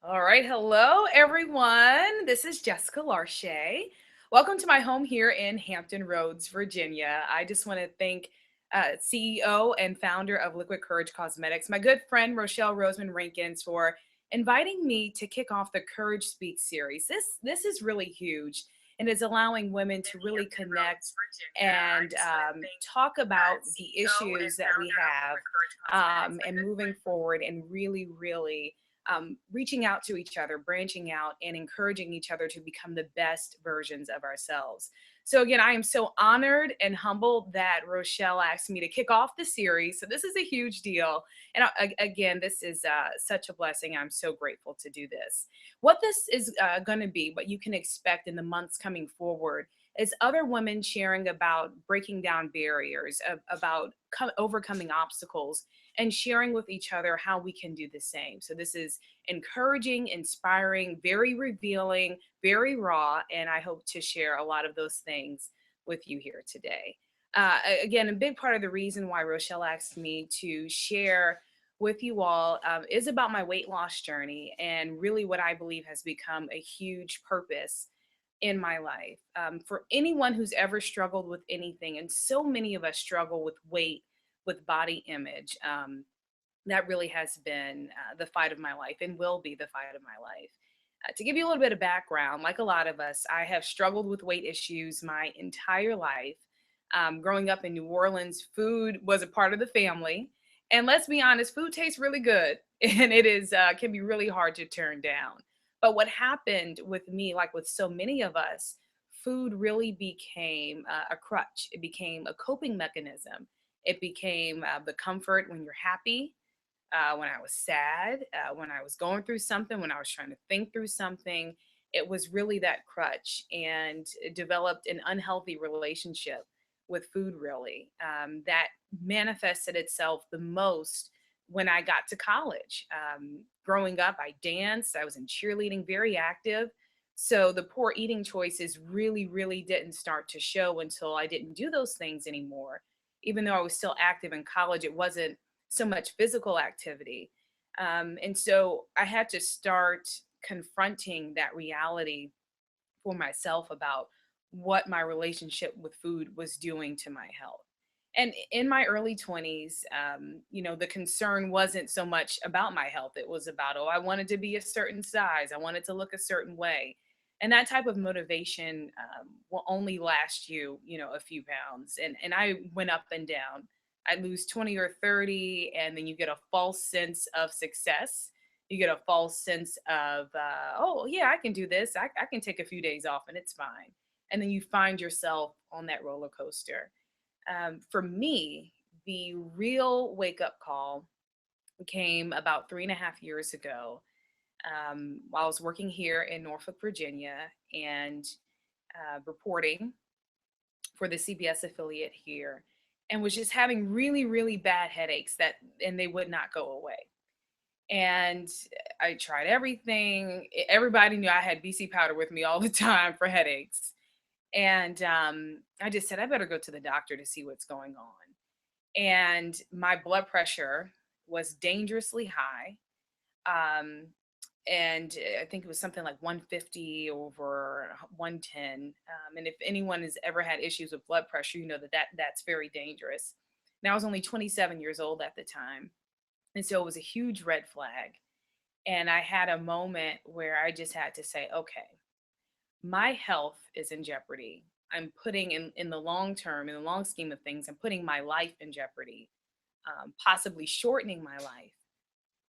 All right. Hello, everyone. This is Jessica Larche. Welcome to my home here in Hampton Roads, Virginia. I just want to thank CEO and founder of Liquid Courage Cosmetics, my good friend Rochelle Roseman Rankins, for inviting me to kick off the Courage Speak series. This is really huge and is allowing women to really connect and talk about the issues that we have and moving forward and really reaching out to each other, branching out, and encouraging each other to become the best versions of ourselves. So, again, I am so honored and humbled that Rochelle asked me to kick off the series. So, this is a huge deal. And again, this is such a blessing. I'm so grateful to do this. What this is going to be, what you can expect in the months coming forward, is other women sharing about breaking down barriers, about overcoming obstacles, and sharing with each other how we can do the same. So, this is encouraging, inspiring, very revealing, very raw, and I hope to share a lot of those things with you here today. Again, a big part of the reason why Rochelle asked me to share with you all is about my weight loss journey and really what I believe has become a huge purpose in my life. For anyone who's ever struggled with anything, and so many of us struggle with weight, with body image. That really has been the fight of my life and will be the fight of my life. To give you a little bit of background, like a lot of us, I have struggled with weight issues my entire life. Growing up in New Orleans, food was a part of the family. And let's be honest, food tastes really good and it is can be really hard to turn down. But what happened with me, like with so many of us, food really became a crutch. It became a coping mechanism. It became the comfort when you're happy, when I was sad, when I was going through something, when I was trying to think through something. It was really that crutch, and it developed an unhealthy relationship with food, really, that manifested itself the most when I got to college. Growing up, I danced, I was in cheerleading, very active. So the poor eating choices really didn't start to show until I didn't do those things anymore. Even though I was still active in college, it wasn't so much physical activity. And so I had to start confronting that reality for myself about what my relationship with food was doing to my health. And in my early 20s, the concern wasn't so much about my health. It was about, oh, I wanted to be a certain size, I wanted to look a certain way. And that type of motivation will only last you, a few pounds. And I went up and down. I lose 20 or 30, and then you get a false sense of success. You get a false sense of, oh, yeah, I can do this. I can take a few days off and it's fine. And then you find yourself on that roller coaster. For me, the real wake up call came about 3.5 years ago, while I was working here in Norfolk, Virginia, and reporting for the CBS affiliate here, and was just having really bad headaches and they would not go away. And I tried everything. Everybody knew I had BC powder with me all the time for headaches. And I just said, I better go to the doctor to see what's going on. And my blood pressure was dangerously high. Um, and I think it was something like 150 over 110. And if anyone has ever had issues with blood pressure, you know that's very dangerous. Now I was only 27 years old at the time. And so it was a huge red flag. And I had a moment where I just had to say, okay, my health is in jeopardy. I'm putting in the long term, in the long scheme of things, I'm putting my life in jeopardy, possibly shortening my life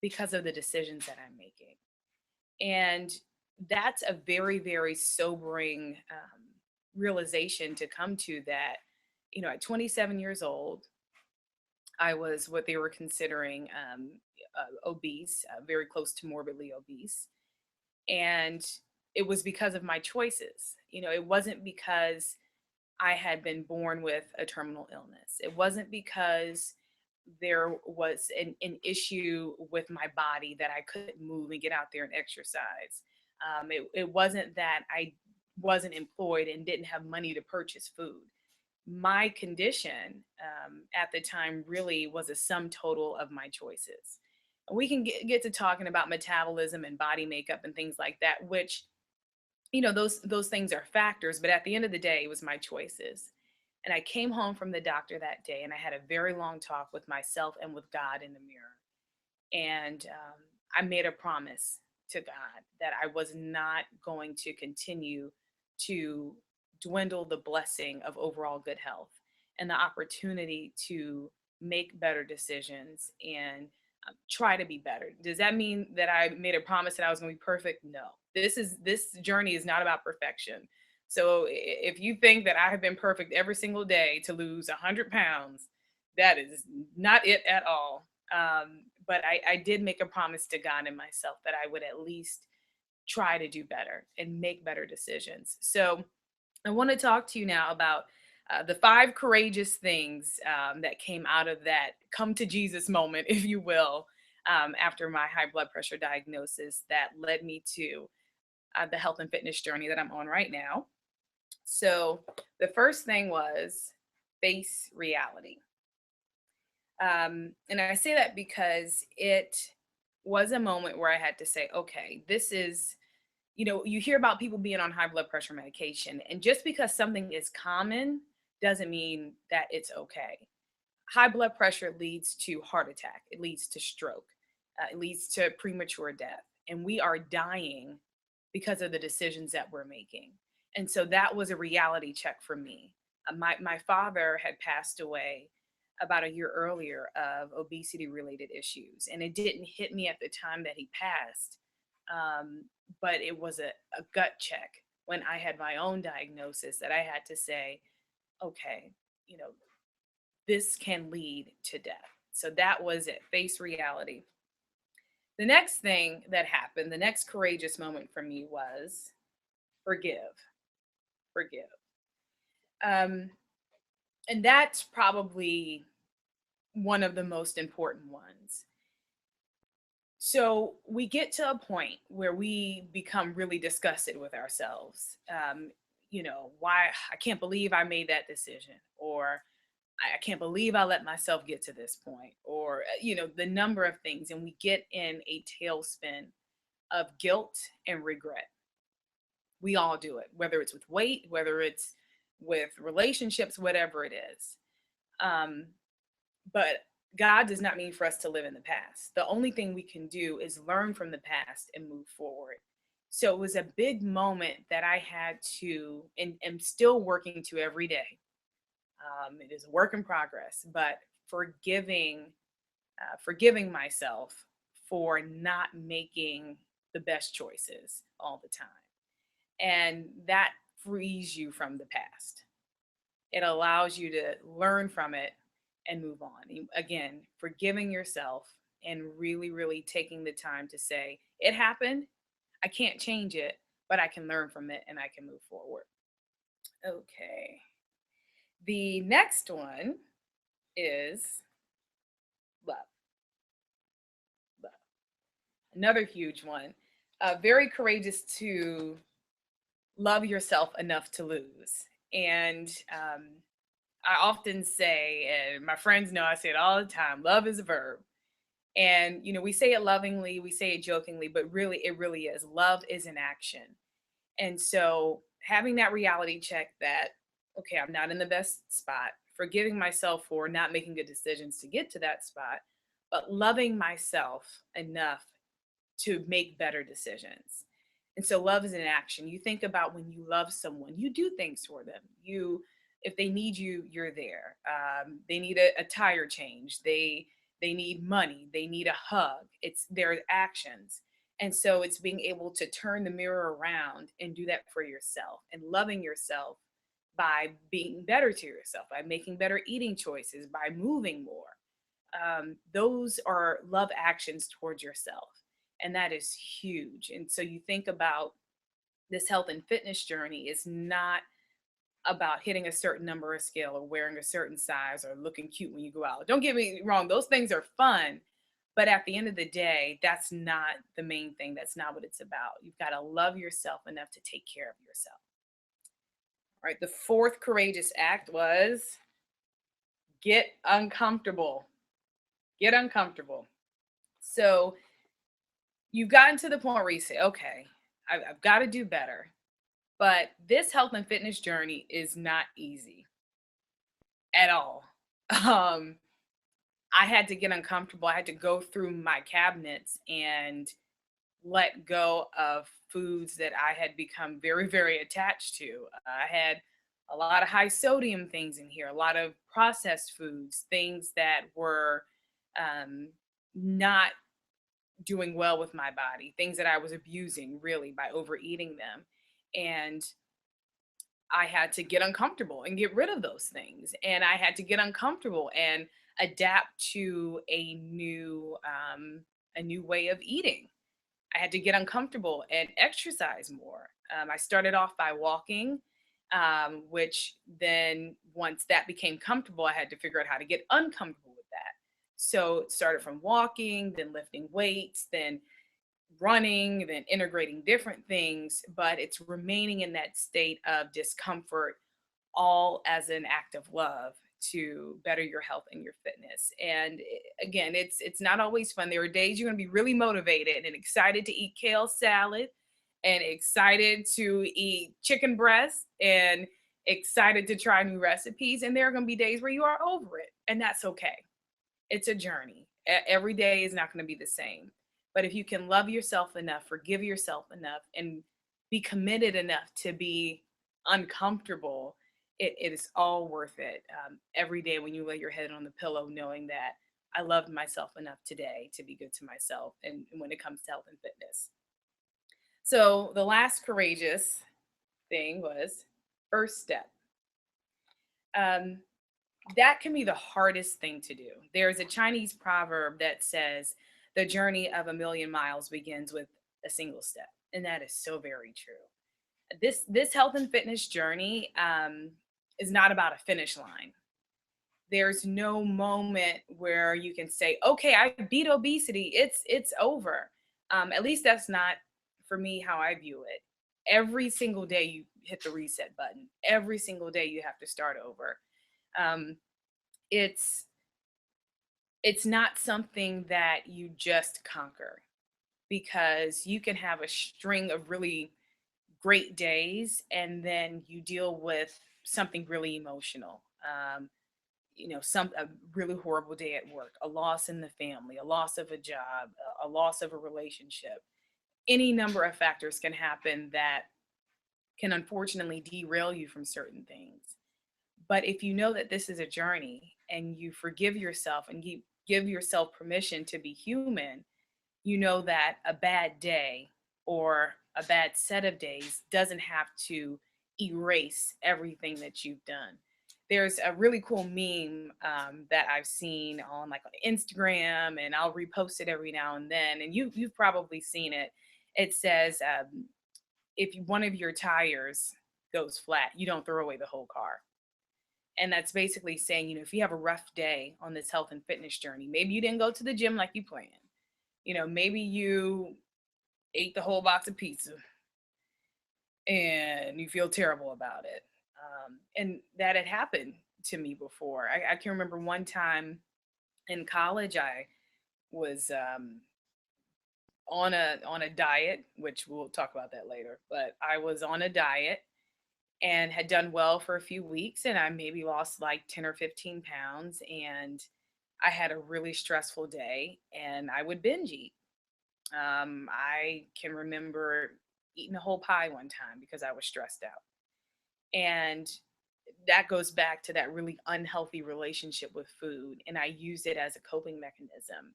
because of the decisions that I'm making. And that's a very sobering realization to come to, that, at 27 years old, I was what they were considering obese, very close to morbidly obese. And it was because of my choices. It wasn't because I had been born with a terminal illness. It wasn't because there was an issue with my body that I couldn't move and get out there and exercise. It wasn't that I wasn't employed and didn't have money to purchase food. My condition at the time really was a sum total of my choices. We can get to talking about metabolism and body makeup and things like that, which, those things are factors, but at the end of the day, it was my choices. And I came home from the doctor that day and I had a very long talk with myself and with God in the mirror. And I made a promise to God that I was not going to continue to dwindle the blessing of overall good health and the opportunity to make better decisions and try to be better. Does that mean that I made a promise that I was going to be perfect? No. This journey is not about perfection. So if you think that I have been perfect every single day to lose 100 pounds, that is not it at all. But I did make a promise to God and myself that I would at least try to do better and make better decisions. So I want to talk to you now about the 5 courageous things that came out of that come to Jesus moment, if you will, after my high blood pressure diagnosis that led me to the health and fitness journey that I'm on right now. So the first thing was face reality. And I say that because it was a moment where I had to say, okay, this is, you hear about people being on high blood pressure medication, and just because something is common doesn't mean that it's okay. High blood pressure leads to heart attack, it leads to stroke, it leads to premature death, and we are dying because of the decisions that we're making. And so that was a reality check for me. My father had passed away about a year earlier of obesity related issues, and it didn't hit me at the time that he passed. But it was a gut check when I had my own diagnosis that I had to say, okay, you know, this can lead to death. So that was it, face reality. The next thing that happened, the next courageous moment for me was forgive, forgive. Um, and that's probably one of the most important ones. So we get to a point where we become really disgusted with ourselves. Why I can't believe I made that decision, or I can't believe I let myself get to this point, or, the number of things. And we get in a tailspin of guilt and regret. We all do it, whether it's with weight, whether it's with relationships, whatever it is. Um, but God does not mean for us to live in the past. The only thing we can do is learn from the past and move forward. So it was a big moment that I had to, and am still working to every day. It is a work in progress, but forgiving myself for not making the best choices all the time. And that frees you from the past. It allows you to learn from it and move on. Again, forgiving yourself and really, really taking the time to say, it happened. I can't change it, but I can learn from it and I can move forward. Okay. The next one is love. Love. Another huge one. Very courageous to love yourself enough to lose. And I often say, and my friends know I say it all the time, love is a verb. And, we say it lovingly, we say it jokingly, but really, it really is. Love is an action. And so having that reality check that, okay, I'm not in the best spot, forgiving myself for not making good decisions to get to that spot, but loving myself enough to make better decisions. And so love is an action. You think about when you love someone, you do things for them. If they need you, you're there. They need a tire change. They need money. They need a hug. It's their actions. And so it's being able to turn the mirror around and do that for yourself and loving yourself by being better to yourself, by making better eating choices, by moving more. Those are love actions towards yourself. And that is huge. And so you think about this health and fitness journey is not about hitting a certain number of scale or wearing a certain size or looking cute when you go out. Don't get me wrong, those things are fun. But at the end of the day, that's not the main thing. That's not what it's about. You've got to love yourself enough to take care of yourself. All right. The fourth courageous act was get uncomfortable. Get uncomfortable. So you've gotten to the point where you say, okay, I've got to do better. But this health and fitness journey is not easy at all. Um, I had to get uncomfortable. I had to go through my cabinets and let go of foods that I had become very, very attached to. I had a lot of high sodium things in here, a lot of processed foods, things that were um, not doing well with my body, things that I was abusing really by overeating them. And I had to get uncomfortable and get rid of those things. And I had to get uncomfortable and adapt to a new way of eating. I had to get uncomfortable and exercise more. I started off by walking, which then once that became comfortable, I had to figure out how to get uncomfortable with that. So it started from walking, then lifting weights, then running, then integrating different things, but it's remaining in that state of discomfort, all as an act of love to better your health and your fitness. And again, it's not always fun. There are days you're going to be really motivated and excited to eat kale salad and excited to eat chicken breast and excited to try new recipes, and there are going to be days where you are over it, and that's okay. It's a journey. Every day is not going to be the same. But if you can love yourself enough, forgive yourself enough, and be committed enough to be uncomfortable, it is all worth it. Every day when you lay your head on the pillow, knowing that I loved myself enough today to be good to myself, and when it comes to health and fitness. So the last courageous thing was first step. Um, that can be the hardest thing to do. There's a Chinese proverb that says, the journey of a million miles begins with a single step. And that is so very true. This health and fitness journey is not about a finish line. There's no moment where you can say, okay, I beat obesity. It's over. At least that's not for me how I view it. Every single day you hit the reset button. Every single day you have to start over. Um, it's it's not something that you just conquer, because you can have a string of really great days and then you deal with something really emotional. Some a really horrible day at work, a loss in the family, a loss of a job, a loss of a relationship. Any number of factors can happen that can unfortunately derail you from certain things. But if you know that this is a journey and you forgive yourself and you give yourself permission to be human, you know that a bad day or a bad set of days doesn't have to erase everything that you've done. There's a really cool meme that I've seen on like on Instagram, and I'll repost it every now and then. And you've probably seen it. It says, if one of your tires goes flat, you don't throw away the whole car. And that's basically saying, if you have a rough day on this health and fitness journey, maybe you didn't go to the gym like you planned. Maybe you ate the whole box of pizza and you feel terrible about it. And that had happened to me before. I can remember one time in college, I was on a diet, which we'll talk about that later. But I was on a diet and had done well for a few weeks, and I maybe lost like 10 or 15 pounds, and I had a really stressful day and I would binge eat. I can remember eating a whole pie one time because I was stressed out. And that goes back to that really unhealthy relationship with food. And I used it as a coping mechanism.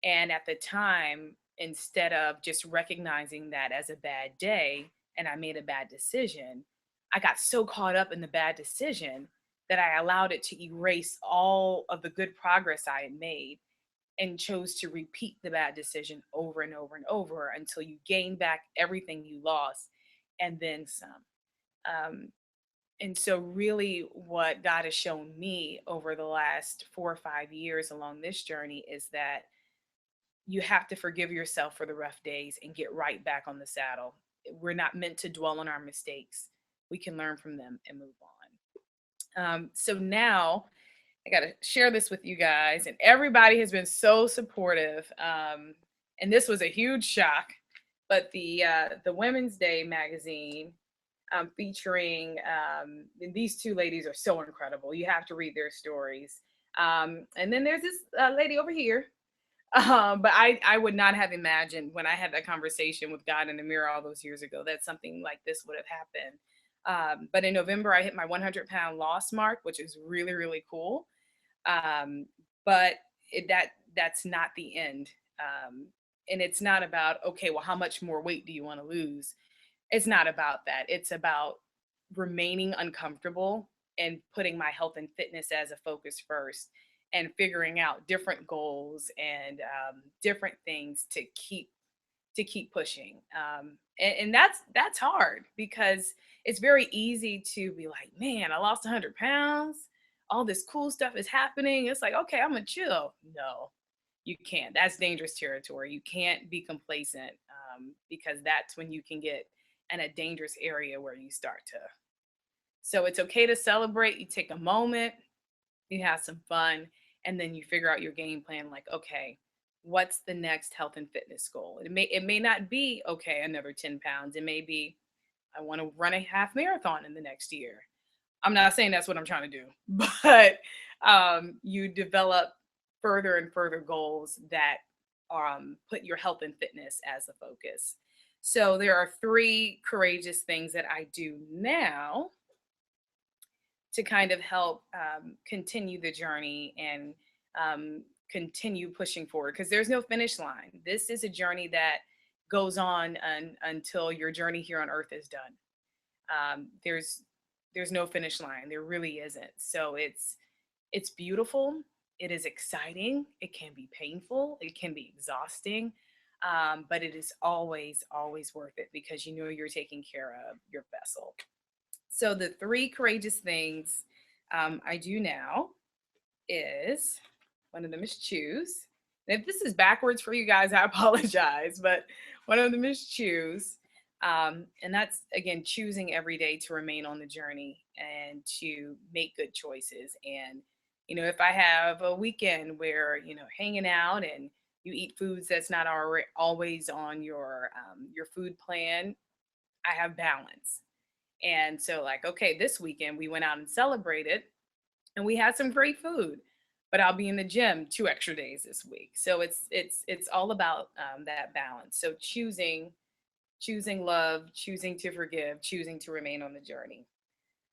And at the time, instead of just recognizing that as a bad day and I made a bad decision, I got so caught up in the bad decision that I allowed it to erase all of the good progress I had made and chose to repeat the bad decision over and over and over until you gain back everything you lost and then some. Um, and so, really, what God has shown me over the last 4 or 5 years along this journey is that you have to forgive yourself for the rough days and get right back on the saddle. We're not meant to dwell on our mistakes. We can learn from them and move on. So now I got to share this with you guys. And everybody has been so supportive. And this was a huge shock. But the Women's Day magazine featuring these two ladies are so incredible. You have to read their stories. And then there's this lady over here. But I would not have imagined when I had that conversation with God in the mirror all those years ago that something like this would have happened. But in November, I hit my 100-pound loss mark, which is really, really cool. Um, but that's not the end. And it's not about, okay, well, how much more weight do you want to lose? It's not about that. It's about remaining uncomfortable and putting my health and fitness as a focus first and figuring out different goals and different things to keep pushing. And that's hard because it's very easy to be like, man, I lost 100 pounds. All this cool stuff is happening. It's like, okay, I'm gonna chill. No, you can't. That's dangerous territory. You can't be complacent because that's when you can get in a dangerous area where you start to. So it's okay to celebrate. You take a moment, you have some fun, and then you figure out your game plan. Like, okay, what's the next health and fitness goal? It may not be okay another 10 pounds. It may be I want to run a half marathon in the next year. I'm not saying that's what I'm trying to do, but you develop further and further goals that put your health and fitness as the focus. So there are three courageous things that I do now to kind of help continue the journey and continue pushing forward because there's no finish line. This is a journey that goes on until your journey here on earth is done. There's no finish line. There really isn't. So it's beautiful. It is exciting. It can be painful. It can be exhausting. But it is always worth it because you know you're taking care of your vessel. So the three courageous things I do now is one of them is choose. And if this is backwards for you guys, I apologize, but one of them is choose. And that's again choosing every day to remain on the journey and to make good choices. And if I have a weekend where hanging out and you eat foods that's not always on your food plan, I have balance. And so, like, okay, this weekend we went out and celebrated and we had some great food, but I'll be in the gym 2 extra days this week. So it's all about that balance. So choosing love, choosing to forgive, choosing to remain on the journey.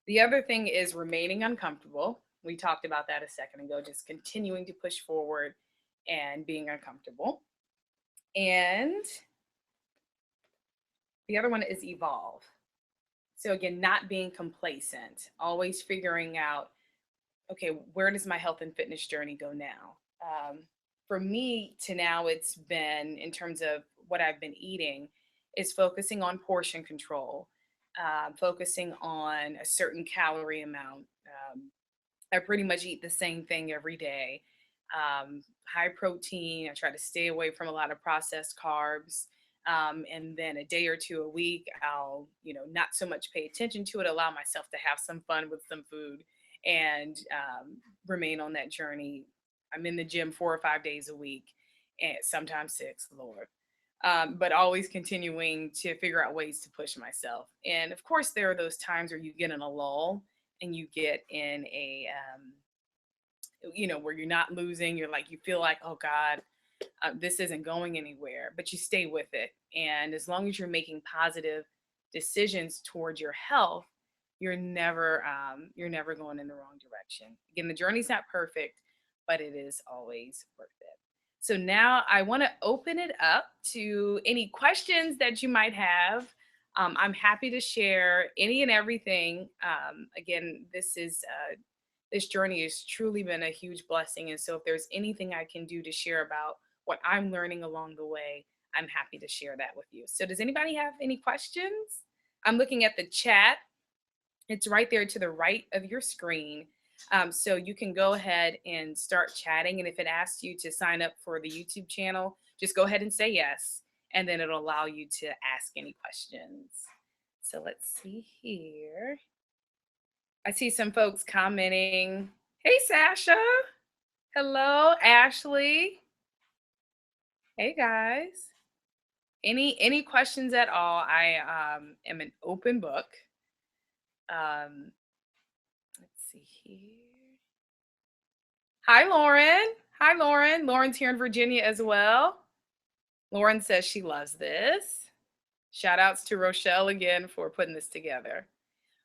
The other thing is remaining uncomfortable. We talked about that a second ago, just continuing to push forward and being uncomfortable. And the other one is evolve. So again, not being complacent, always figuring out, okay, where does my health and fitness journey go now? For me to now, it's been in terms of what I've been eating, is focusing on portion control, focusing on a certain calorie amount. I pretty much eat the same thing every day. High protein. I try to stay away from a lot of processed carbs. And then a day or two a week, I'll, not so much pay attention to it, allow myself to have some fun with some food and remain on that journey. I'm in the gym 4 or 5 days a week and sometimes six, Lord. But always continuing to figure out ways to push myself. And of course, there are those times where you get in a lull and you get in a, where you're not losing, you feel like, oh God, this isn't going anywhere, but you stay with it. And as long as you're making positive decisions towards your health, you're never going in the wrong direction. Again, the journey's not perfect, but it is always worth it. So now I want to open it up to any questions that you might have. I'm happy to share any and everything. Again, this journey has truly been a huge blessing. And so if there's anything I can do to share about what I'm learning along the way, I'm happy to share that with you. So does anybody have any questions? I'm looking at the chat. It's right there to the right of your screen. So you can go ahead and start chatting. And if it asks you to sign up for the YouTube channel, just go ahead and say yes. And then it'll allow you to ask any questions. So let's see here. I see some folks commenting, Hey, Sasha. Hello, Ashley. Hey, guys. Any questions at all? I am an open book. Um, let's see here. Hi, Lauren. Hi, Lauren. Lauren's here in Virginia as well. Lauren says she loves this. Shout outs to Rochelle again for putting this together.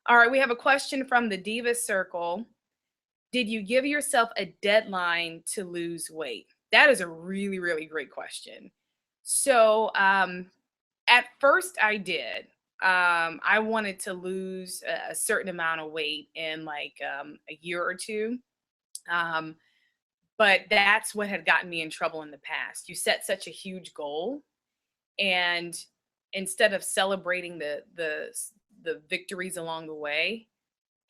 All right, we have a question from the Diva Circle. Did you give yourself a deadline to lose weight? That is a really, really great question. So, at first I did. I wanted to lose a certain amount of weight in like a year or two. Um, but that's what had gotten me in trouble in the past. You set such a huge goal, and instead of celebrating the victories along the way,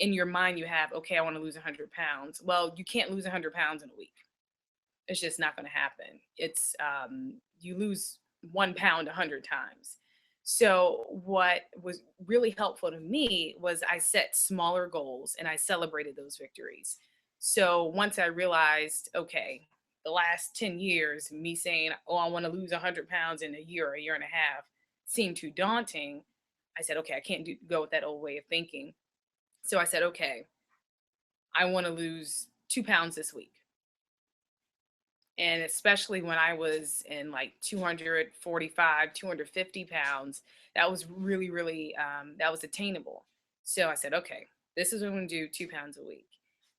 in your mind you have, okay, I want to lose 100 pounds. Well, you can't lose 100 pounds in a week. It's just not going to happen. It's you lose 1 pound 100 times. So what was really helpful to me was I set smaller goals and I celebrated those victories. So once I realized, okay, the last 10 years, me saying, oh, I want to lose 100 pounds in a year and a half, seemed too daunting. I said, okay, I can't go with that old way of thinking. So I said, okay, I want to lose 2 pounds this week. And especially when I was in like 245, 250 pounds, that was really, really, that was attainable. So I said, okay, this is what I'm going to do, 2 pounds a week.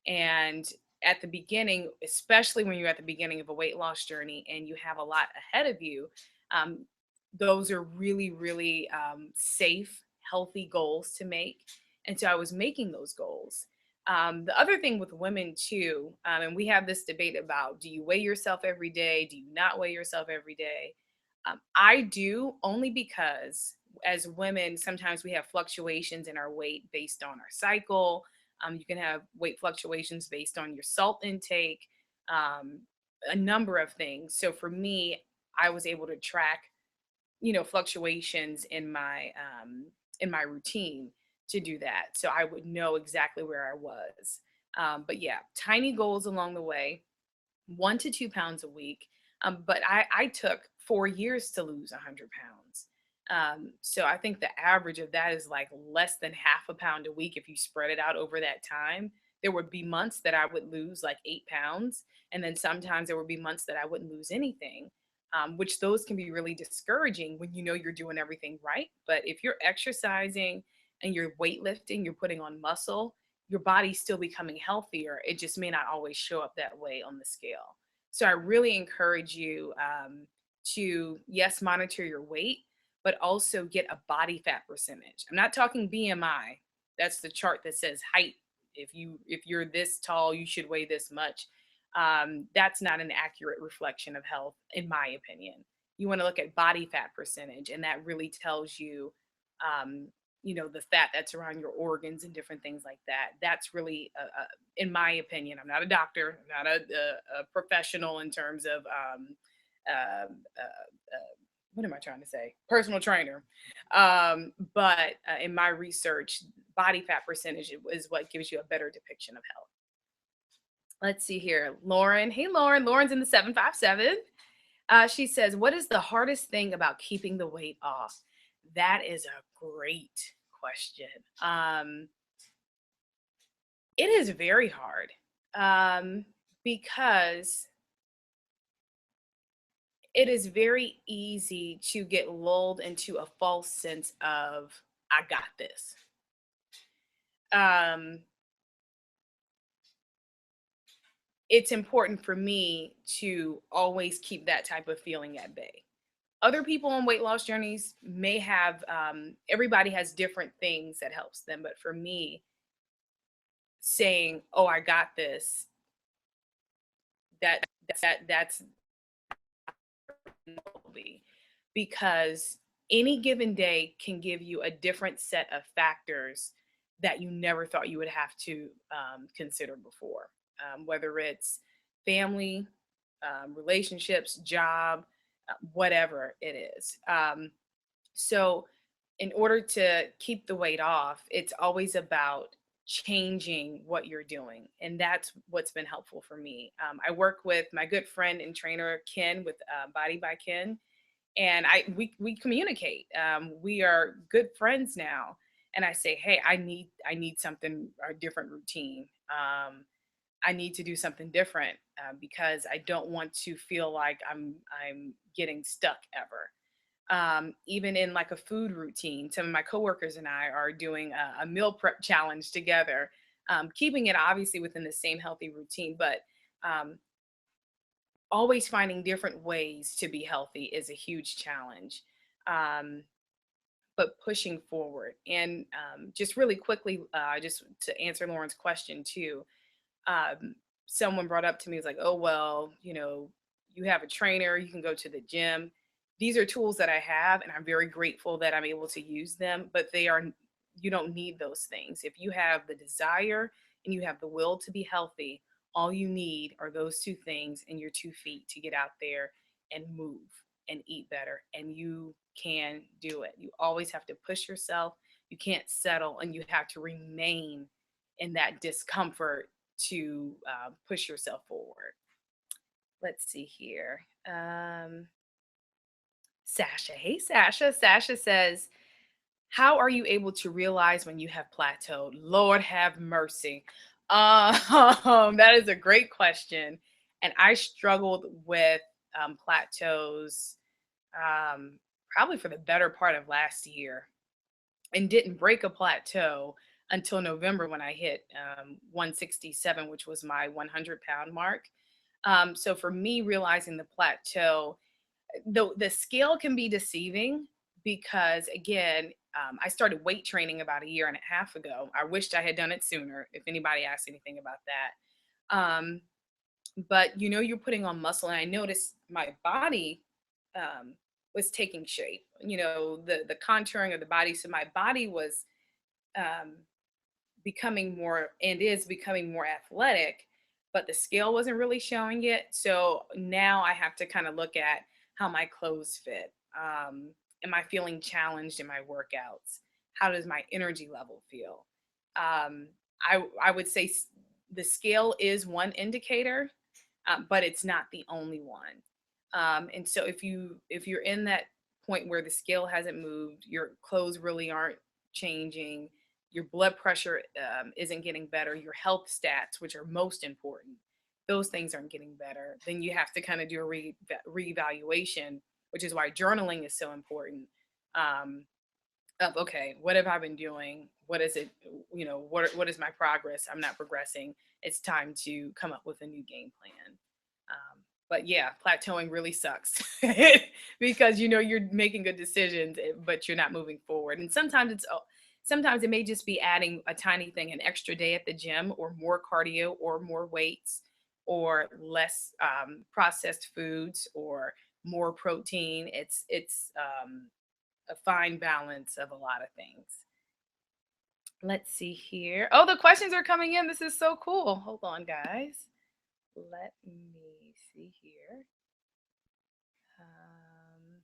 And at the beginning, especially when you're at the beginning of a weight loss journey and you have a lot ahead of you, um, those are really, really safe, healthy goals to make. And so I was making those goals. The other thing with women too, and we have this debate about, do you weigh yourself every day? Do you not weigh yourself every day? I do, only because as women, sometimes we have fluctuations in our weight based on our cycle. You can have weight fluctuations based on your salt intake, um, a number of things. So for me, I was able to track, fluctuations in my routine to do that, so I would know exactly where I was. But yeah, tiny goals along the way, 1 to 2 pounds a week. But I took 4 years to lose 100 pounds. So I think the average of that is like less than half a pound a week if you spread it out over that time. There would be months that I would lose like 8 pounds, and then sometimes there would be months that I wouldn't lose anything. Which those can be really discouraging when you know you're doing everything right. But if you're exercising and you're weightlifting, you're putting on muscle, your body's still becoming healthier. It just may not always show up that way on the scale. So I really encourage you to, yes, monitor your weight, but also get a body fat percentage. I'm not talking BMI. That's the chart that says height. If you're this tall, you should weigh this much. That's not an accurate reflection of health, in my opinion. You want to look at body fat percentage, and that really tells you, um, the fat that's around your organs and different things like that. That's really, in my opinion, I'm not a doctor, I'm not a professional in terms of, what am I trying to say? Personal trainer. But in my research, body fat percentage is what gives you a better depiction of health. Let's see here. Lauren. Hey, Lauren. Lauren's in the 757. She says, what is the hardest thing about keeping the weight off? That is a great question. It is very hard, because it is very easy to get lulled into a false sense of, I got this. Um, it's important for me to always keep that type of feeling at bay. Other people on weight loss journeys may have, everybody has different things that helps them, but for me, saying, oh, I got this, that's because any given day can give you a different set of factors that you never thought you would have to consider before, whether it's family, relationships, job, whatever it is. So in order to keep the weight off, it's always about changing what you're doing. And that's what's been helpful for me. I work with my good friend and trainer, Ken, with Body by Ken. And we communicate. We are good friends now. And I say, hey, I need something, a different routine. I need to do something different because I don't want to feel like I'm getting stuck ever. Even in like a food routine, some of my coworkers and I are doing a meal prep challenge together, keeping it obviously within the same healthy routine, but um, always finding different ways to be healthy is a huge challenge. Um, but pushing forward. And just really quickly, just to answer Lauren's question too, um, someone brought up to me, was like, oh, well, you have a trainer, you can go to the gym. These are tools that I have, and I'm very grateful that I'm able to use them, but you don't need those things. If you have the desire and you have the will to be healthy, all you need are those two things and your 2 feet to get out there and move and eat better. And you can do it. You always have to push yourself. You can't settle, and you have to remain in that discomfort to push yourself forward. Let's see here. Sasha. Hey, Sasha. Sasha says, how are you able to realize when you have plateaued? Lord have mercy. That is a great question. And I struggled with plateaus probably for the better part of last year, and didn't break a plateau until November when I hit 167, which was my 100-pound mark. So for me, realizing the plateau, the scale can be deceiving because, again, I started weight training about a year and a half ago. I wished I had done it sooner, if anybody asks anything about that. But you're putting on muscle, and I noticed my body um, was taking shape. The contouring of the body. So my body was um, becoming more, and is becoming more athletic, but the scale wasn't really showing it. So now I have to kind of look at how my clothes fit. Am I feeling challenged in my workouts? How does my energy level feel? I would say the scale is one indicator, but it's not the only one. And so if you're in that point where the scale hasn't moved, your clothes really aren't changing, your blood pressure isn't getting better, your health stats, which are most important, those things aren't getting better, then you have to kind of do a reevaluation, which is why journaling is so important. Um, of, okay, what have I been doing? What is it? What is my progress? I'm not progressing. It's time to come up with a new game plan. But yeah, plateauing really sucks because you're making good decisions, but you're not moving forward. And sometimes it may just be adding a tiny thing, an extra day at the gym, or more cardio, or more weights, or less processed foods, or more protein. It's a fine balance of a lot of things. Let's see here. Oh, the questions are coming in. This is so cool. Hold on, guys. Let me see here. Um,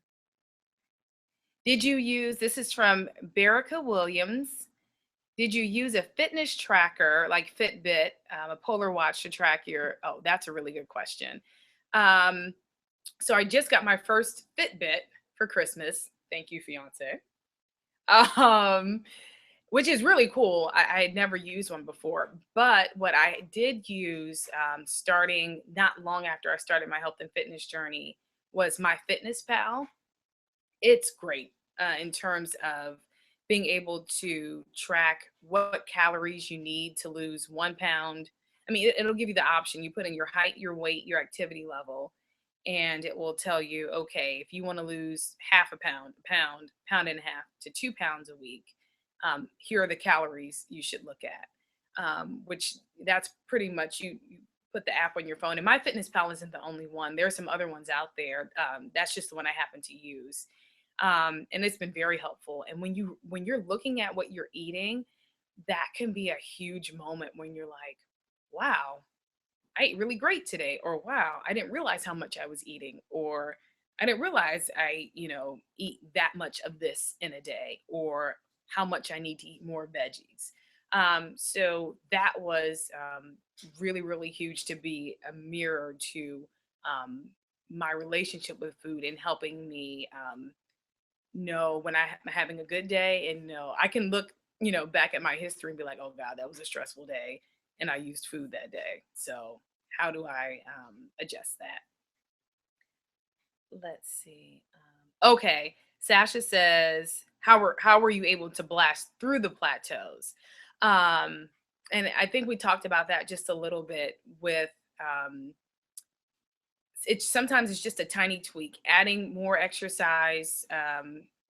did you use, this is from Berica Williams. Did you use a fitness tracker like Fitbit, a polar watch to track your, oh, that's a really good question. Um, so I just got my first Fitbit for Christmas. Thank you, fiance. Um, which is really cool. I had never used one before, but what I did use, starting not long after I started my health and fitness journey, was my Fitness Pal. It's great in terms of being able to track what calories you need to lose 1 pound. I mean, it'll give you the option. You put in your height, your weight, your activity level, and it will tell you, okay, if you want to lose half a pound, pound and a half to 2 pounds a week, here are the calories you should look at. Which that's pretty much, you put the app on your phone. And my Fitness Pal isn't the only one. There are some other ones out there. That's just the one I happen to use, and it's been very helpful. And when you're looking at what you're eating, that can be a huge moment when you're like, wow, I ate really great today, or wow, I didn't realize how much I was eating, or I didn't realize I, eat that much of this in a day, or how much I need to eat more veggies. So that was really, really huge to be a mirror to um, my relationship with food and helping me know when I'm having a good day and know I can look, back at my history and be like, oh God, that was a stressful day and I used food that day. So how do I adjust that? Let's see. Okay, Sasha says, how were you able to blast through the plateaus? Um, and I think we talked about that just a little bit with it's sometimes it's just a tiny tweak, adding more exercise,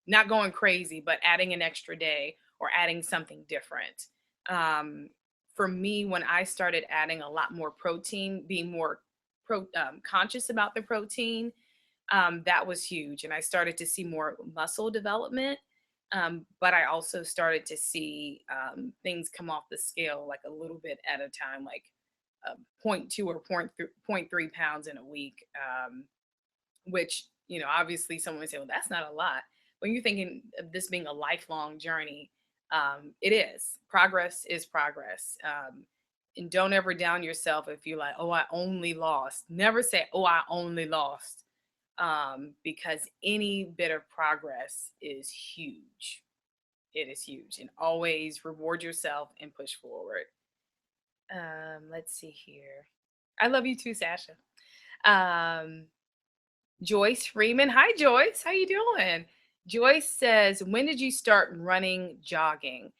not going crazy, but adding an extra day or adding something different. Um, for me, when I started adding a lot more protein, being more conscious about the protein, that was huge. And I started to see more muscle development. But I also started to see things come off the scale like a little bit at a time, like point 0.2 or point 0.3 pounds in a week, which, obviously someone would say, well, that's not a lot. When you're thinking of this being a lifelong journey, it is. Progress is progress. And don't ever down yourself if you're like, oh, I only lost. Never say, oh, I only lost, because any bit of progress is huge. It is huge. And always reward yourself and push forward. Let's see here. I love you too, Sasha. Um, Joyce Freeman. Hi, Joyce. How you doing? Joyce says, when did you start running, jogging?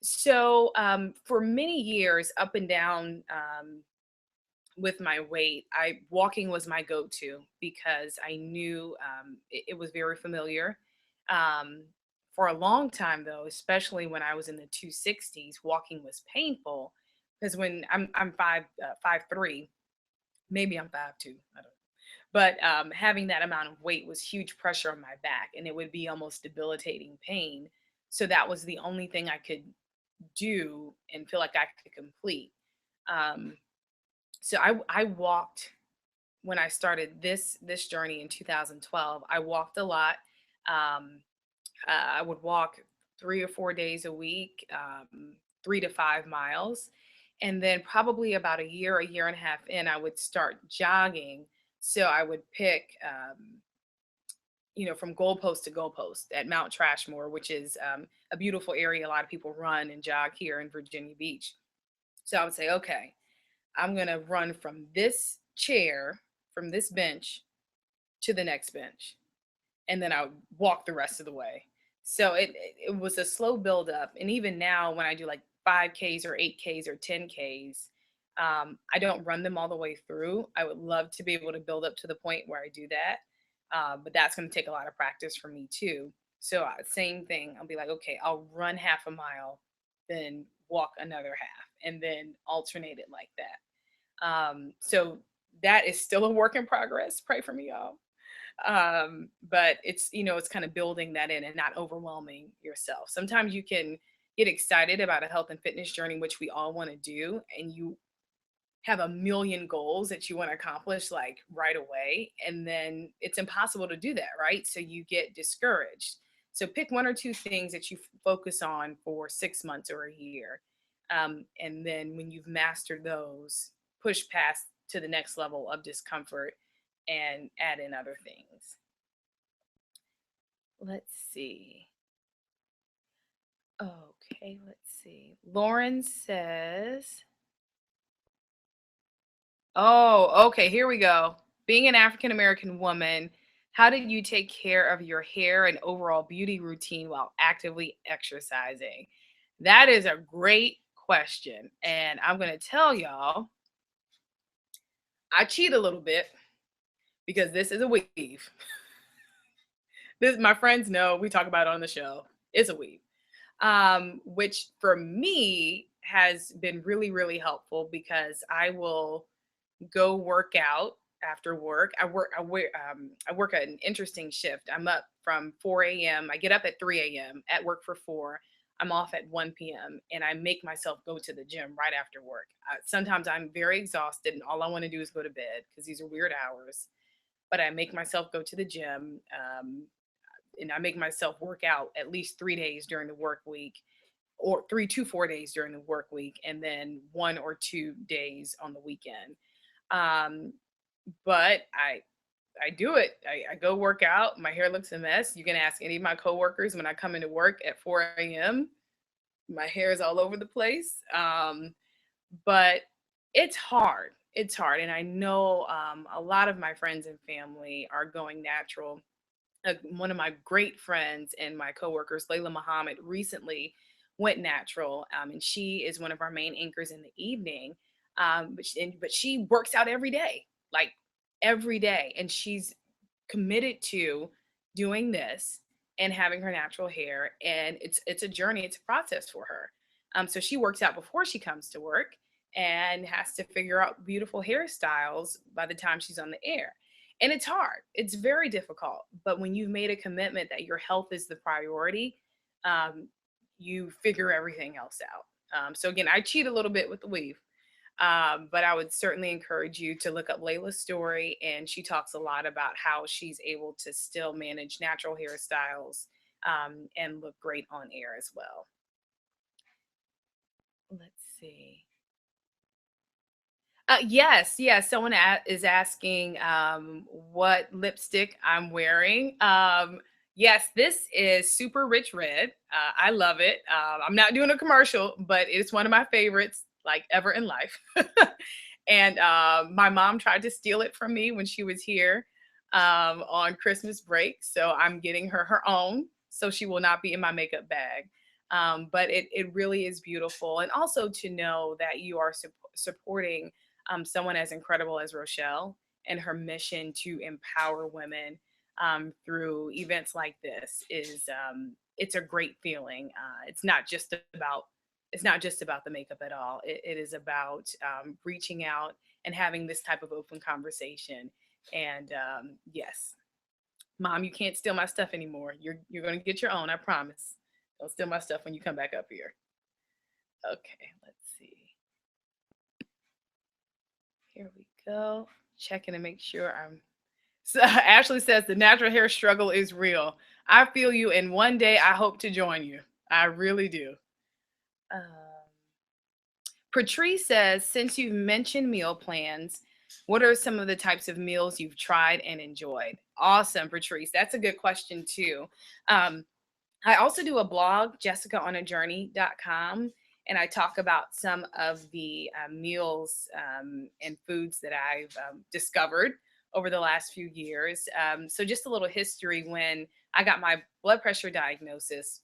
So for many years, up and down with my weight, I walking was my go-to because I knew it was very familiar. Um, for a long time, though, especially when I was in the 260s, walking was painful because when I'm 5'3", maybe I'm 5'2", I don't know. But having that amount of weight was huge pressure on my back, and it would be almost debilitating pain. So that was the only thing I could do and feel like I could complete. Um, so I walked when I started this journey in 2012. I walked a lot. Um, I would walk 3 or 4 days a week, 3 to 5 miles, and then probably about a year and a half in, I would start jogging. So I would pick, from goalpost to goalpost at Mount Trashmore, which is a beautiful area. A lot of people run and jog here in Virginia Beach. So I would say, okay, I'm going to run from this chair, from this bench to the next bench. And then I would walk the rest of the way. So it was a slow build up. And even now, when I do like 5Ks or 8Ks or 10Ks, I don't run them all the way through. I would love to be able to build up to the point where I do that. But that's going to take a lot of practice for me too. So, same thing. I'll be like, okay, I'll run half a mile, then walk another half, and then alternate it like that. So, that is still a work in progress. Pray for me, y'all. But it's kind of building that in and not overwhelming yourself. Sometimes you can get excited about a health and fitness journey, which we all want to do, and you have a million goals that you want to accomplish like right away, and then it's impossible to do that, right? So you get discouraged. So pick one or two things that you focus on for 6 months or a year, and then when you've mastered those, push past to the next level of discomfort and add in other things. Let's see. Okay, let's see. Lauren says, oh, okay, here we go. Being an African American woman, how did you take care of your hair and overall beauty routine while actively exercising? That is a great question. And I'm going to tell y'all, I cheat a little bit because this is a weave. This, my friends know, we talk about it on the show. It's a weave. Which for me has been really, really helpful because I will go work out after work. I work an interesting shift. I'm up from 4 a.m. I get up at 3 a.m. at work for 4. I'm off at 1 p.m. and I make myself go to the gym right after work. Sometimes I'm very exhausted and all I want to do is go to bed because these are weird hours. But I make myself go to the gym. And I make myself work out at least 3 days during the work week. or 3 to 4 days during the work week, and then 1 or 2 days on the weekend. Um, but I do it. I go work out. My hair looks a mess. You can ask any of my coworkers when I come into work at 4 a.m. My hair is all over the place. But it's hard. It's hard. And I know a lot of my friends and family are going natural. One of my great friends and my coworkers, Layla Muhammad, recently went natural, and she is one of our main anchors in the evening. But she works out every day, like every day, and she's committed to doing this and having her natural hair. And it's a journey, it's a process for her. So she works out before she comes to work and has to figure out beautiful hairstyles by the time she's on the air. And it's hard. It's very difficult. But when you've made a commitment that your health is the priority, um, you figure everything else out. So again, I cheat a little bit with the weave, but I would certainly encourage you to look up Layla's story. And she talks a lot about how she's able to still manage natural hairstyles and look great on air as well. Let's see. Yes, yes. Someone is asking what lipstick I'm wearing. Yes, this is Super Rich Red. I love it. I'm not doing a commercial, but it's one of my favorites, like ever in life. And my mom tried to steal it from me when she was here on Christmas break, so I'm getting her her own, so she will not be in my makeup bag. But it really is beautiful, and also to know that you are supporting someone as incredible as Rochelle and her mission to empower women through events like this is it's a great feeling. It's not just about the makeup at all. It is about reaching out and having this type of open conversation. And yes, Mom, you can't steal my stuff anymore. You're going to get your own. I promise. Don't steal my stuff when you come back up here. Okay, let's see. Here we go. Checking to make sure I'm. So Ashley says the natural hair struggle is real. I feel you, and one day I hope to join you. I really do. Um, Patrice says, since you've mentioned meal plans, what are some of the types of meals you've tried and enjoyed? Awesome, Patrice. That's a good question too. Um, I also do a blog, jessicanonajourney.com, and I talk about some of the meals and foods that I've discovered over the last few years. So, just a little history: when I got my blood pressure diagnosis,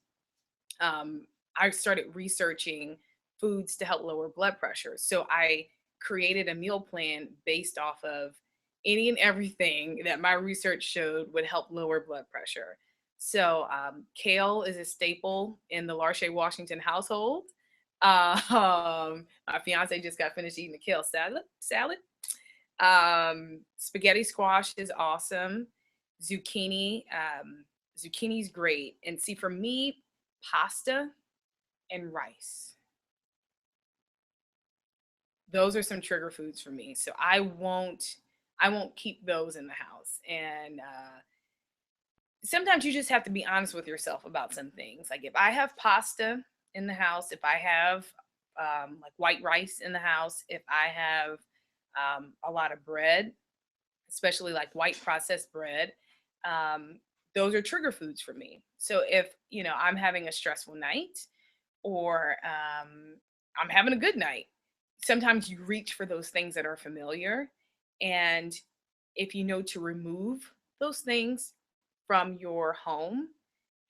um, I started researching foods to help lower blood pressure. So, I created a meal plan based off of any and everything that my research showed would help lower blood pressure. So, kale is a staple in the Larche Washington household. My fiance just got finished eating the kale salad. Spaghetti squash is awesome. Zucchini, zucchini's great. And see, for me, pasta and rice. Those are some trigger foods for me. So I won't keep those in the house. And sometimes you just have to be honest with yourself about some things. Like if I have pasta in the house, if I have like white rice in the house, if I have a lot of bread, especially like white processed bread, um, those are trigger foods for me. So if I'm having a stressful night, or I'm having a good night, sometimes you reach for those things that are familiar. And if you know to remove those things from your home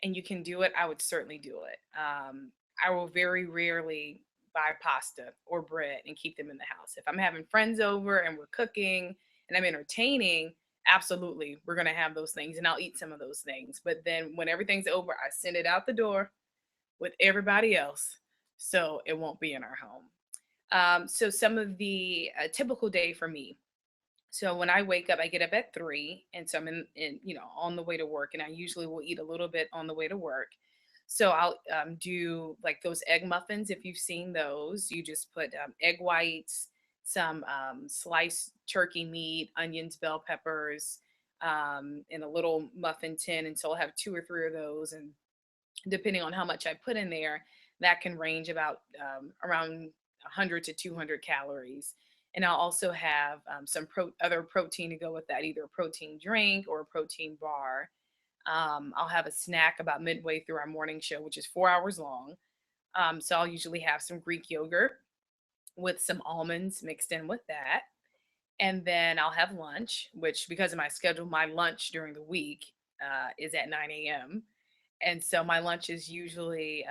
and you can do it, I would certainly do it. I will very rarely buy pasta or bread and keep them in the house. If I'm having friends over and we're cooking and I'm entertaining, absolutely, we're going to have those things and I'll eat some of those things. But then when everything's over, I send it out the door with everybody else so it won't be in our home. So some of the typical day for me. So when I wake up, I get up at 3, and so I'm in on the way to work, and I usually will eat a little bit on the way to work. So I'll do like those egg muffins. If you've seen those, you just put egg whites, some sliced turkey meat, onions, bell peppers, in a little muffin tin. And so I'll have 2 or 3 of those, and depending on how much I put in there, That can range about around 100 to 200 calories. And I'll also have some other protein to go with that, either a protein drink or a protein bar. I'll have a snack about midway through our morning show, which is 4 hours long. So I'll usually have some Greek yogurt with some almonds mixed in with that. And then I'll have lunch, which, because of my schedule, my lunch during the week is at 9 a.m. And so my lunch is usually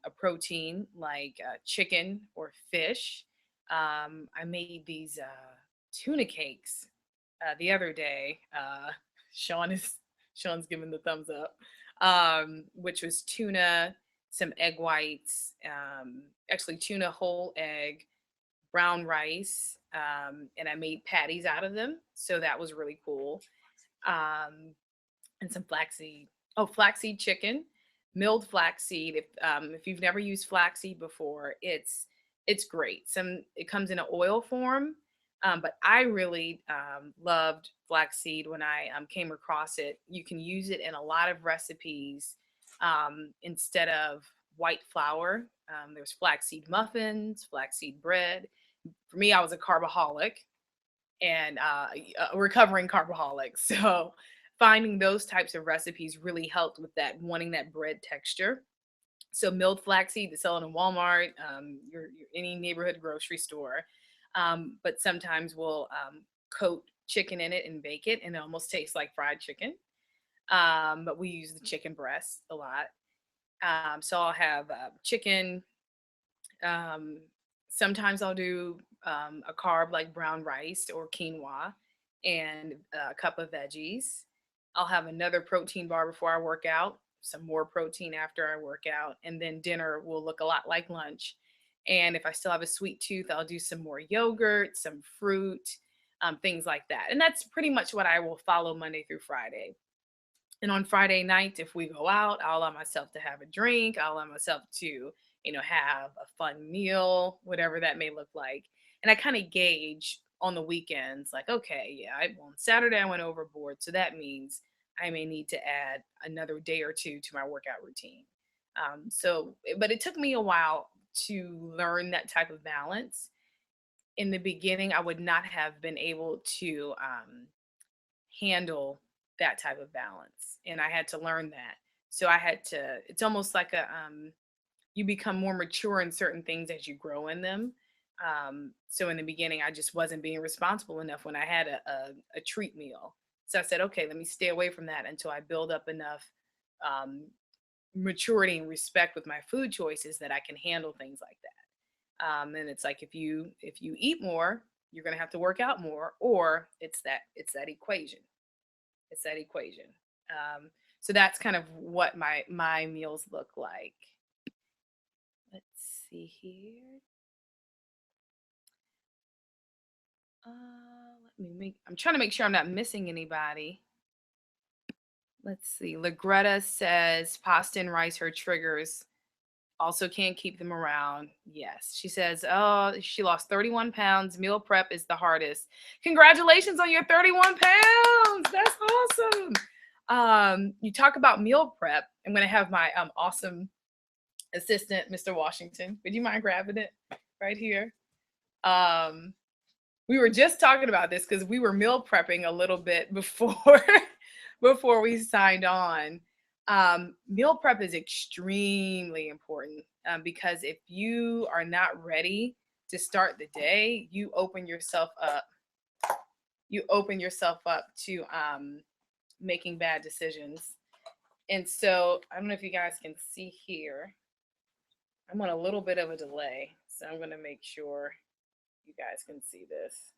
a protein like chicken or fish. I made these tuna cakes the other day. Sean is Sean's giving the thumbs up, which was tuna, some egg whites, actually tuna whole egg, brown rice, and I made patties out of them. So that was really cool. Um, and some flaxseed. Oh, flaxseed chicken, milled flaxseed. If you've never used flaxseed before, it's great. It comes in an oil form, but I really loved flaxseed when I came across it. You can use it in a lot of recipes instead of white flour. There's flaxseed muffins, flaxseed bread. For me, I was a carbaholic and a recovering carboholic. So finding those types of recipes really helped with that, wanting that bread texture. So milled flaxseed, to sell it in Walmart, your any neighborhood grocery store. But sometimes we'll coat chicken in it and bake it, and it almost tastes like fried chicken. But we use the chicken breast a lot. So I'll have chicken. Um, Sometimes I'll do a carb like brown rice or quinoa and a cup of veggies. I'll have another protein bar before I work out, some more protein after I work out, and then dinner will look a lot like lunch. And if I still have a sweet tooth, I'll do some more yogurt, some fruit, things like that. And that's pretty much what I will follow Monday through Friday. And on Friday night, if we go out, I'll allow myself to have a drink. I'll allow myself to, have a fun meal, whatever that may look like. And I kind of gauge on the weekends, like, okay, yeah, on Saturday I went overboard. So that means I may need to add another day or two to my workout routine. But it took me a while to learn that type of balance. In the beginning, I would not have been able to handle that type of balance, and I had to learn that. So I had to, it's almost like a you become more mature in certain things as you grow in them. So in the beginning, I just wasn't being responsible enough when I had a treat meal. So I said, okay, let me stay away from that until I build up enough um, maturity and respect with my food choices that I can handle things like that. And it's like, if you eat more, you're going to have to work out more, or it's that equation. It's that equation. Um, so that's kind of what my meals look like. Let's see here. Let me make. I'm trying to make sure I'm not missing anybody. Let's see. Lagretta says pasta and rice her triggers. Also can't keep them around. Yes. She says, oh, she lost 31 pounds. Meal prep is the hardest. Congratulations on your 31 pounds. That's awesome. You talk about meal prep. I'm going to have my awesome assistant, Mr. Washington. Would you mind grabbing it right here? Um, we were just talking about this because we were meal prepping a little bit before before we signed on. Meal prep is extremely important because if you are not ready to start the day, you open yourself up. You open yourself up to making bad decisions. And so I don't know if you guys can see here. I'm on a little bit of a delay, so I'm going to make sure you guys can see this.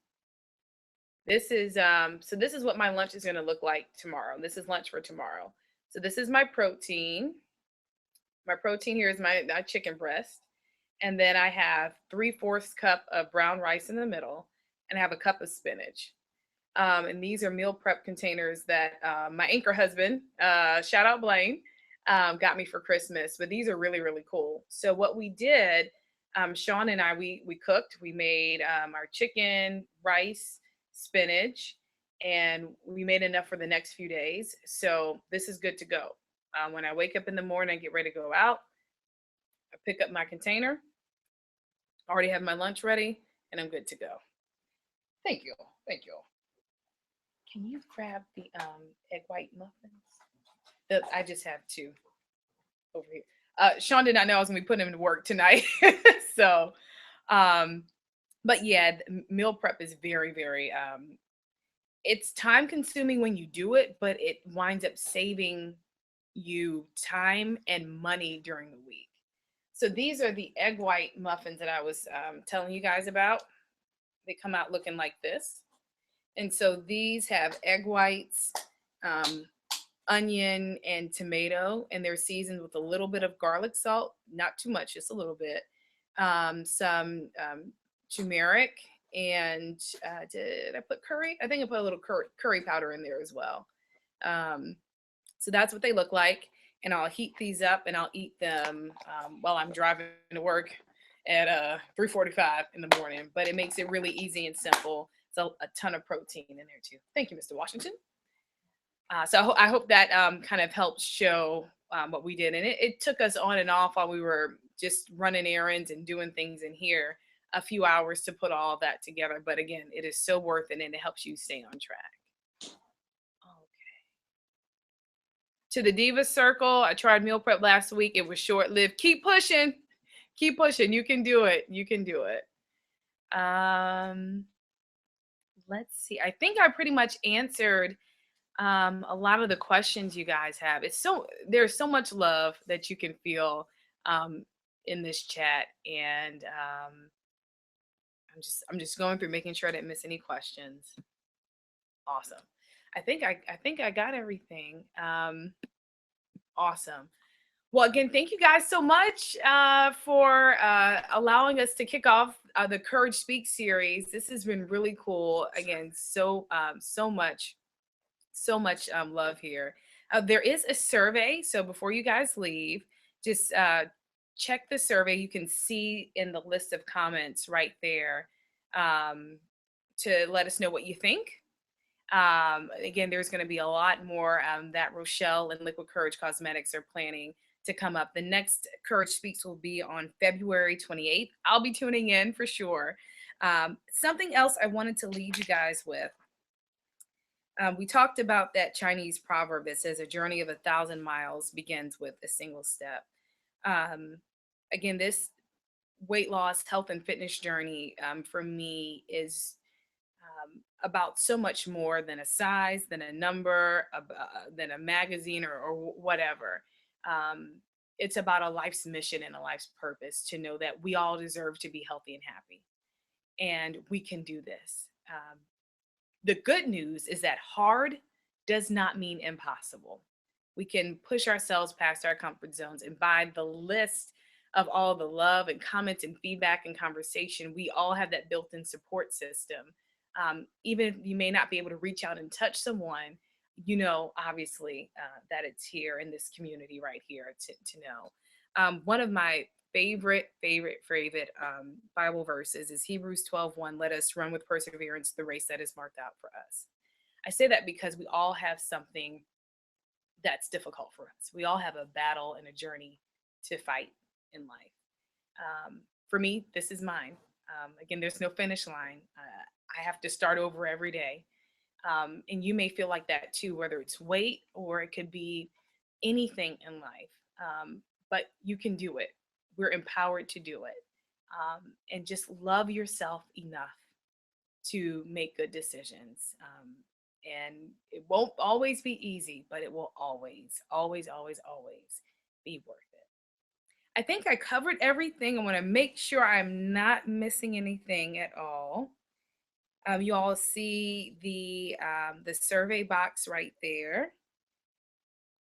This is what my lunch is going to look like tomorrow. This is lunch for tomorrow. So this is my protein. My protein here is my chicken breast. And then I have 3/4 cup of brown rice in the middle, and I have a cup of spinach. And these are meal prep containers that my anchor husband, shout out Blaine, got me for Christmas. But these are really, really cool. So what we did, Sean and I, we cooked. We made our chicken, rice, spinach, and we made enough for the next few days. So this is good to go. When I wake up in the morning and get ready to go out, I pick up my container, already have my lunch ready, and I'm good to go. Thank you. Thank you. Can you grab the egg white muffins? I just have two over here. Sean did not know I was gonna be putting him to work tonight, so um, but yeah, meal prep is very, very it's time consuming when you do it, but it winds up saving you time and money during the week. So these are the egg white muffins that I was telling you guys about. They come out looking like this. And so these have egg whites, um, onion, and tomato, and they're seasoned with a little bit of garlic salt, not too much, just a little bit, some turmeric, and did I put curry? I think I put a little curry powder in there as well. Um, so that's what they look like. And I'll heat these up and I'll eat them while I'm driving to work at 3:45 in the morning. But it makes it really easy and simple. So a ton of protein in there too. Thank you, Mr. Washington. So I hope that kind of helped show what we did. And it took us on and off while we were just running errands and doing things in here a few hours to put all that together. But again, it is so worth it and it helps you stay on track. Okay. To the Diva Circle, I tried meal prep last week. It was short lived. Keep pushing. Keep pushing. You can do it. You can do it. Let's see. I think I pretty much answered a lot of the questions you guys have. There's so much love that you can feel um, in this chat, and I'm just going through making sure I didn't miss any questions. Awesome. I think I got everything. Awesome. Well, again, thank you guys so much for allowing us to kick off the Courage Speak series. This has been really cool. Again, so much love here. There is a survey, so before you guys leave, just check the survey. You can see in the list of comments right there um, to let us know what you think. Again, there's going to be a lot more that Rochelle and Liquid Courage Cosmetics are planning to come up. The next Courage Speaks will be on February 28th. I'll be tuning in for sure. Something else I wanted to leave you guys with. We talked about that Chinese proverb that says a journey of 1,000 miles begins with a single step. Um, Again, this weight loss, health, and fitness journey for me is about so much more than a size, than a number, than a magazine or whatever. Um, it's about a life's mission and a life's purpose to know that we all deserve to be healthy and happy. And we can do this. The good news is that hard does not mean impossible. We can push ourselves past our comfort zones, and by the list of all the love and comments and feedback and conversation, we all have that built-in support system. Even if you may not be able to reach out and touch someone, obviously, that it's here in this community right here to know. One of my favorite Bible verses is Hebrews 12:1. Let us run with perseverance the race that is marked out for us. I say that because we all have something that's difficult for us. We all have a battle and a journey to fight in life. For me, this is mine. Again, there's no finish line. I have to start over every day. And you may feel like that too, whether it's weight or it could be anything in life. But you can do it. We're empowered to do it. And just love yourself enough to make good decisions. And it won't always be easy, but it will always, always, always, always be worth it. I think I covered everything. I want to make sure I'm not missing anything at all. You all see the survey box right there.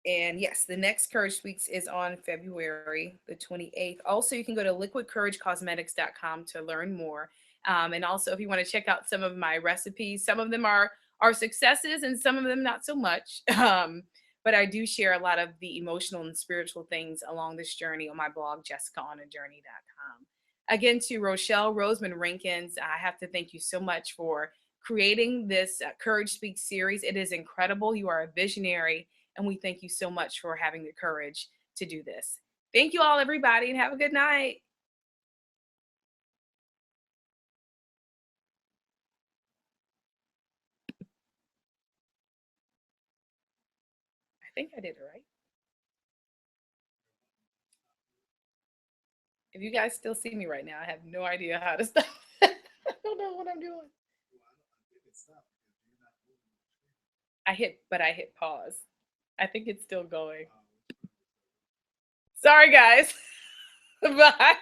And yes, the next Courage Weeks is on February the 28th. Also, you can go to liquidcouragecosmetics.com to learn more. And also, if you want to check out some of my recipes, some of them are successes and some of them not so much. But I do share a lot of the emotional and spiritual things along this journey on my blog, jessicaonajourney.com. Again, to Rochelle Roseman Rankins, I have to thank you so much for creating this Courage Speaks series. It is incredible. You are a visionary, and we thank you so much for having the courage to do this. Thank you all, everybody, and have a good night. I think I did it right. If you guys still see me right now, I have no idea how to stop. I don't know what I'm doing. I hit pause. I think it's still going. Sorry, guys. Bye.